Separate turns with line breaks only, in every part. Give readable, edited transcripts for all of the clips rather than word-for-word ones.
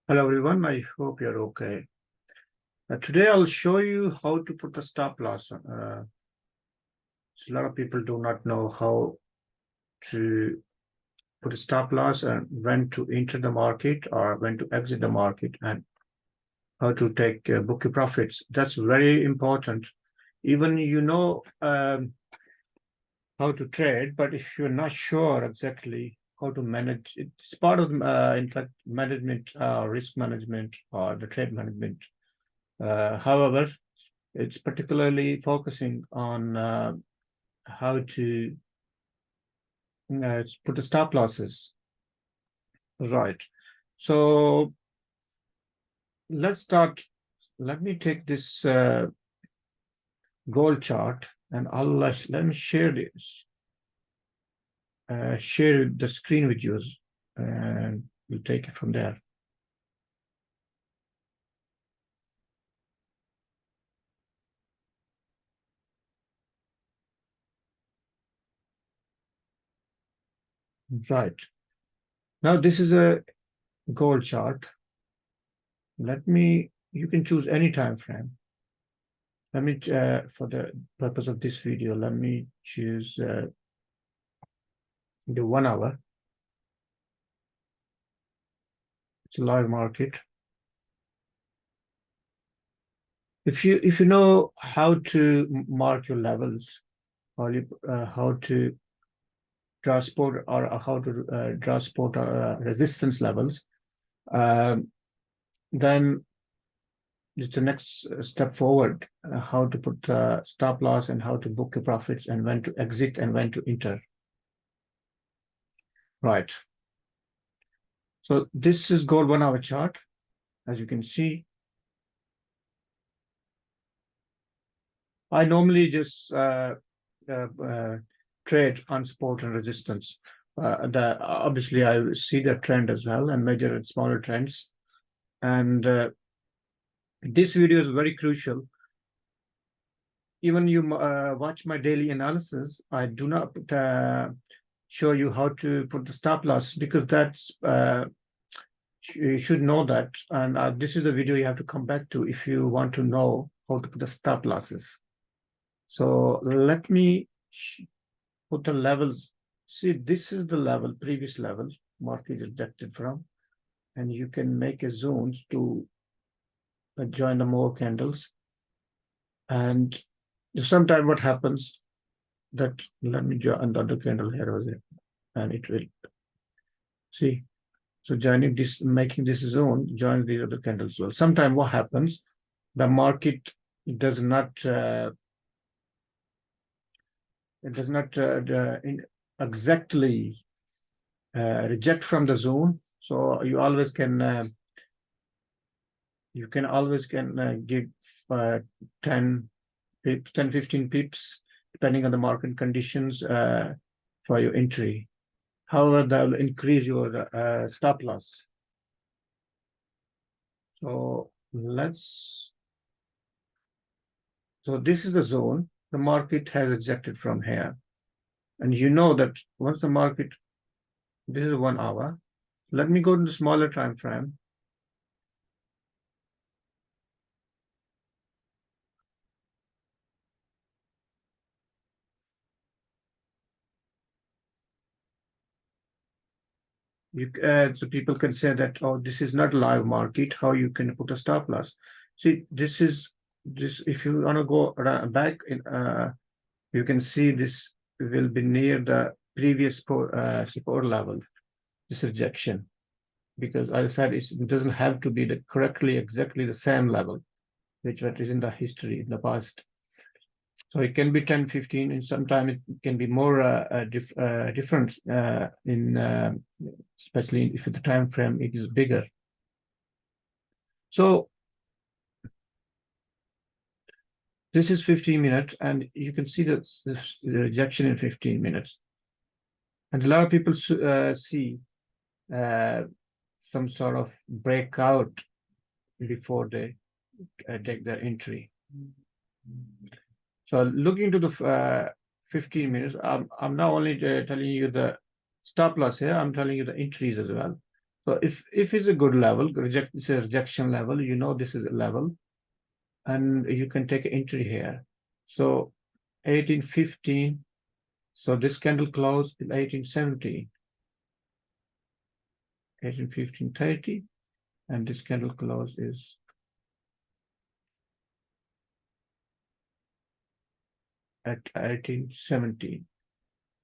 Hello everyone, I hope you're okay. Today I'll show you how to put a stop loss. A lot of people do not know how to put a stop loss and when to enter the market or when to exit the market and how to take book your profits. That's very important. Even how to trade, but if you're not sure exactly how to manage, it's part of, in fact, management, risk management or the trade management. However, it's particularly focusing on how to put the stop losses. Right. So let's start. Let me take this gold chart and let me share this, share the screen with you, and we'll take it from there. Right. Now this is a gold chart. You can choose any time frame. For the purpose of this video, let me choose the 1 hour. It's a live market. If you know how to mark your levels, or how to transport or how to transport resistance levels, then it's the next step forward. How to put stop loss and how to book your profits and when to exit and when to enter. Right. So this is gold 1 hour chart, as you can see. I normally just trade on support and resistance. Obviously, I see the trend as well and measure smaller trends. And this video is very crucial. Even you watch my daily analysis, I do not show you how to put the stop loss because that's you should know that. And this is the video you have to come back to if you want to know how to put the stop losses. So let me put the levels. See, this is the level, previous level, market rejected from, and you can make a zones to join the more candles. And sometimes what happens that let me join another candle here was it, and it will see. So joining this, making this zone, join the other candles. Well, sometimes what happens, the market does not exactly reject from the zone. So you always can give 10 pips, 10, 15 pips, depending on the market conditions for your entry. However, that will increase your stop loss. So this is the zone. The market has ejected from here. And you know that once the market, this is 1 hour. Let me go to the smaller time frame. So people can say that, oh, this is not live market. How you can put a stop loss? See, this. If you want to go back in, you can see this will be near the previous support level. This rejection, because as I said, it doesn't have to be exactly the same level, which is in the history in the past. So it can be 10, 15, and sometimes it can be more different especially if the time frame it is bigger. So this is 15 minutes, and you can see the rejection in 15 minutes. And a lot of people see some sort of breakout before they take their entry. So looking to the 15 minutes, I'm not only telling you the stop loss here, I'm telling you the entries as well. So if it's a good level, it's a rejection level, you know this is a level, and you can take an entry here. So 1815. So this candle closed in 1817, 1815.30, and this candle close is at 1817.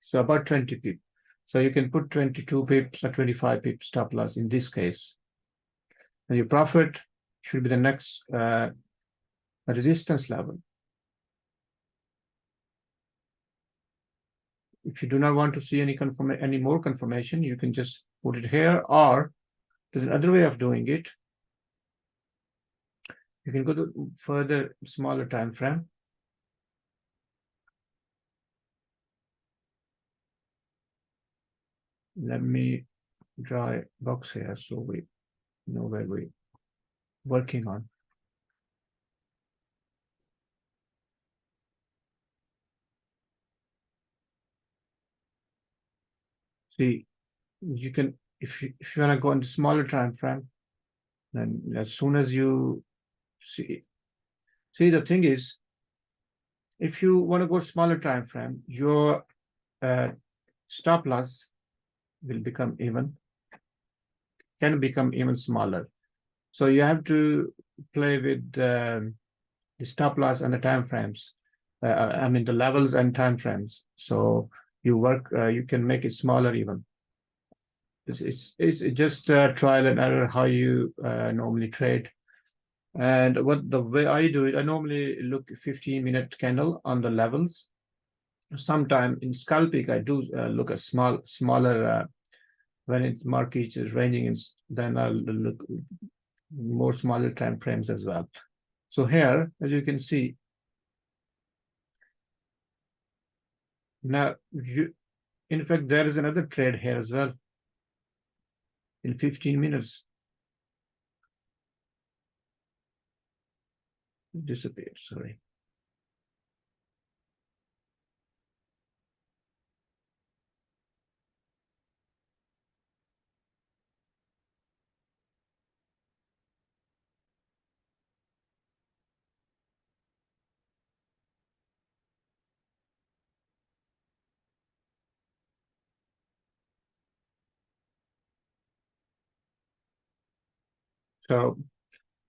So about 20 pips. So you can put 22 pips or 25 pips stop loss in this case. And your profit should be the next resistance level. If you do not want to see any more confirmation, you can just put it here, or there's another way of doing it. You can go to further smaller time frame. Let me draw a box here so we know where we're working on. See, you can, if you want to go into smaller time frame, then as soon as you see the thing is, if you want to go smaller time frame, your stop loss will can become even smaller. So you have to play with the stop loss and the time frames. I mean the levels and time frames. So you can make it smaller even. It's just trial and error how you normally trade. And the way I do it, I normally look 15-minute candle on the levels. Sometime in scalping, I do look at smaller when it market is ranging in, then I'll look more smaller time frames as well. So here, as you can see, now in fact, there is another trade here as well in 15 minutes. It disappeared, sorry. So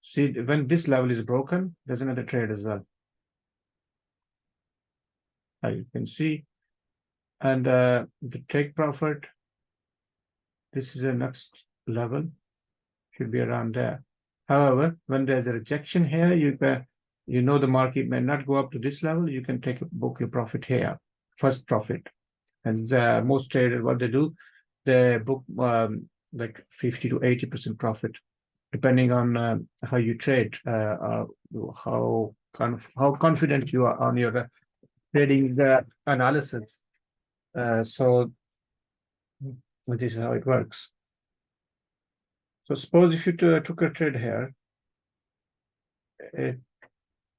see, when this level is broken, there's another trade as well. You can see, and the take profit, this is the next level, should be around there. However, when there's a rejection here, you know the market may not go up to this level, you can book your profit here, first profit. And most traders, what they do, they book like 50 to 80% profit, depending on how you trade, how confident you are on your trading analysis. So this is how it works. So suppose if you took a trade here,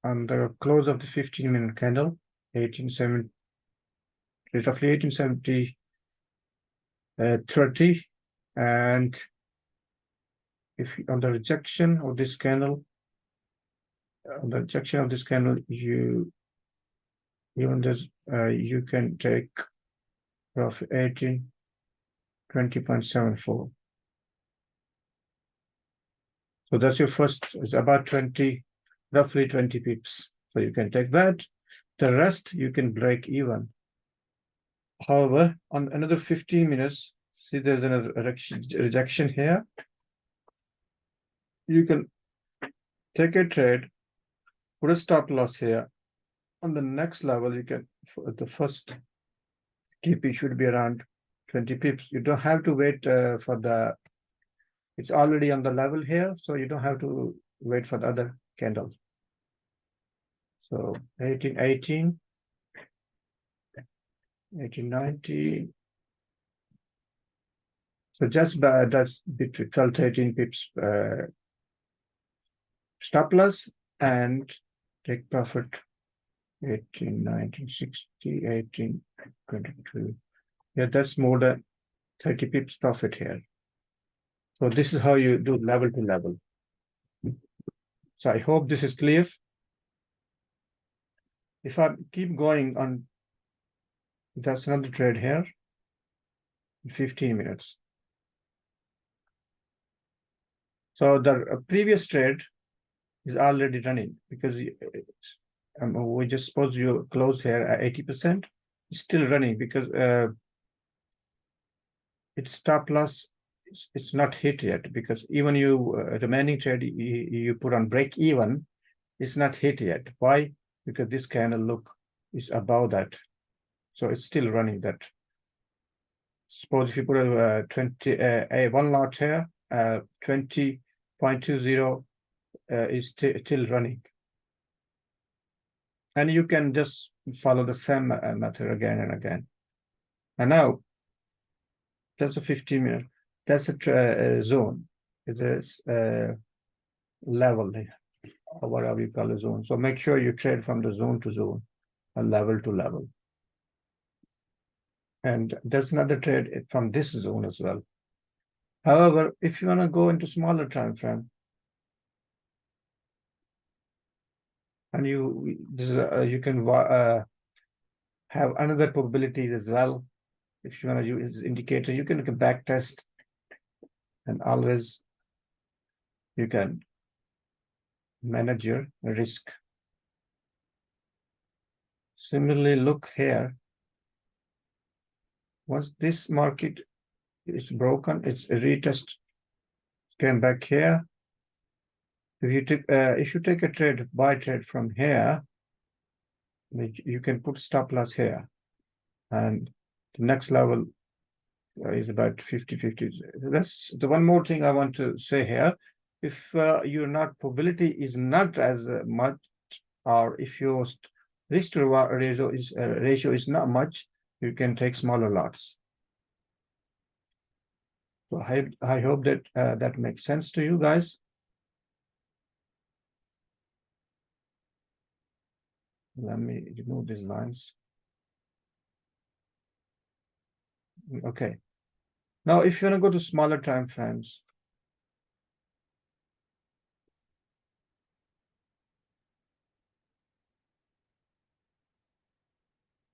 on the close of the 15-minute candle, 1870, roughly 1870, 30, and if on the rejection of this candle, you you can take profit 20.74. So that's your first. It's about 20, roughly 20 pips. So you can take that. The rest you can break even. However, on another 15 minutes, see there's another rejection here. You can take a trade, put a stop loss here. On the next level, you can, the first TP should be around 20 pips. You don't have to wait for it's already on the level here, so you don't have to wait for the other candles. So 1818, 1890. So just that's between 12, 13 pips stop loss and take profit 18, 19, 60, 18, 22. Yeah, that's more than 30 pips profit here. So this is how you do level to level. So I hope this is clear. If I keep going on, that's another trade here, 15 minutes. So the previous trade is already running because we just suppose you close here at 80%, it's still running because its stop loss, it's not hit yet, because even you remaining trade you put on break even, it's not hit yet. Why? Because this candle look is above that, so it's still running that. Suppose if you put a one lot here, 20.20 is still running, and you can just follow the same method again and again. And now that's a 15-minute. That's a zone. It is a level, or whatever you call a zone. So make sure you trade from the zone to zone, a level to level. And there's another trade from this zone as well. However, if you want to go into smaller time frame, and you can have another probabilities as well. If you want to use indicator, you can back test, and always you can manage your risk. Similarly, look here. Once this market is broken, it's a retest, came back here. If you take a trade, buy trade from here, you can put stop loss here, and the next level is about 50-50. That's the one more thing I want to say here. If your not probability is not as much, or if your risk to reward ratio is not much, you can take smaller lots. So I hope that that makes sense to you guys. Let me remove these lines. Okay. Now, if you want to go to smaller time frames,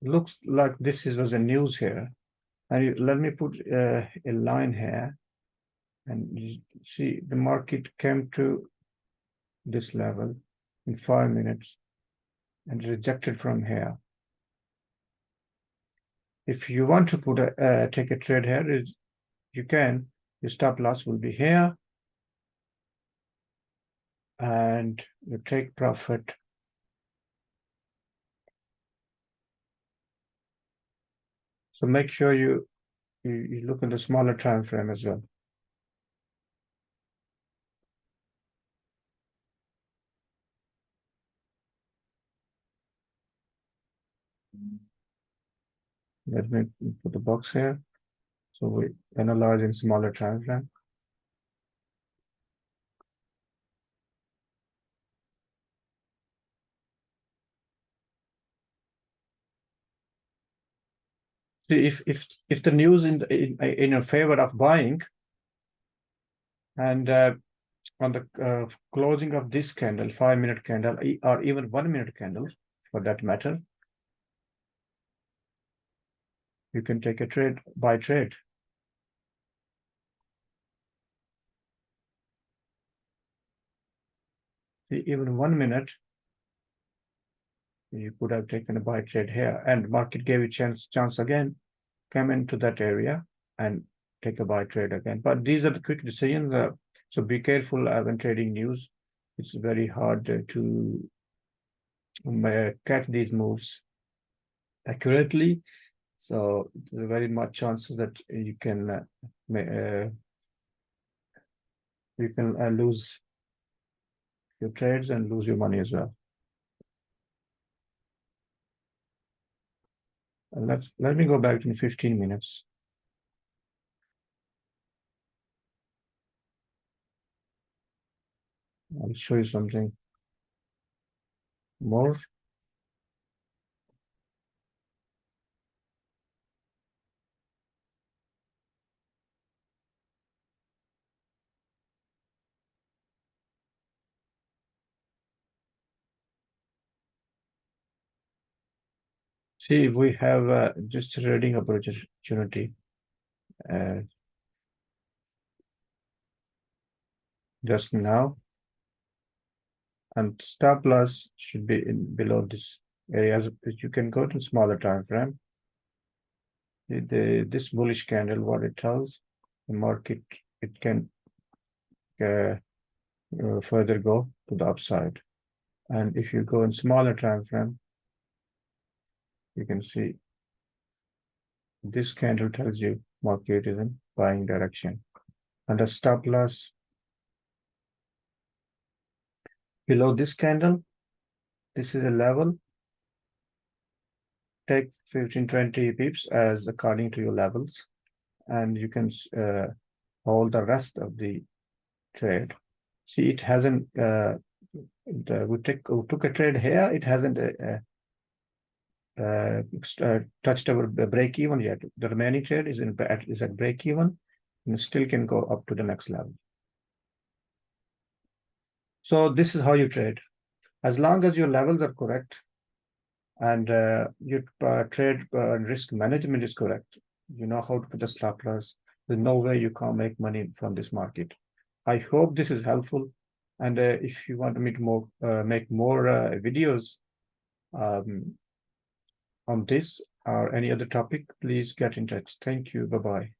looks like this was a news here. And let me put a line here, and you see the market came to this level in 5 minutes and rejected from here. If you want to put take a trade here, you can. Your stop loss will be here, and you take profit. So make sure you look at the smaller time frame as well. Let me put the box here. So we analyze in smaller time frame. See, if the news in your favor of buying, and on the closing of this candle, 5-minute candle, or even 1-minute candle, for that matter, you can take a trade, buy trade. See, even 1 minute, you could have taken a buy trade here, and market gave you chance again, come into that area and take a buy trade again. But these are the quick decisions. So be careful when trading news. It's very hard to catch these moves accurately. So there's very much chances that you can lose your trades and lose your money as well. And let me go back in 15 minutes. I'll show you something more. See, we have just trading opportunity just now, and stop loss should be in below this areas. You can go to smaller time frame. This bullish candle, what it tells the market, it can further go to the upside. And if you go in smaller time frame, you can see this candle tells you market is in buying direction. And the stop loss below this candle, this is a level. Take 15-20 pips as according to your levels, and you can hold the rest of the trade. See, it hasn't. We took a trade here. It hasn't touched our break even yet. The remaining trade is at break even, and still can go up to the next level. So this is how you trade. As long as your levels are correct and your trade risk management is correct, you know how to put the stop loss. There's no way you can't make money from this market. I hope this is helpful. And if you want me to make more videos on this or any other topic, please get in touch. Thank you. Bye-bye.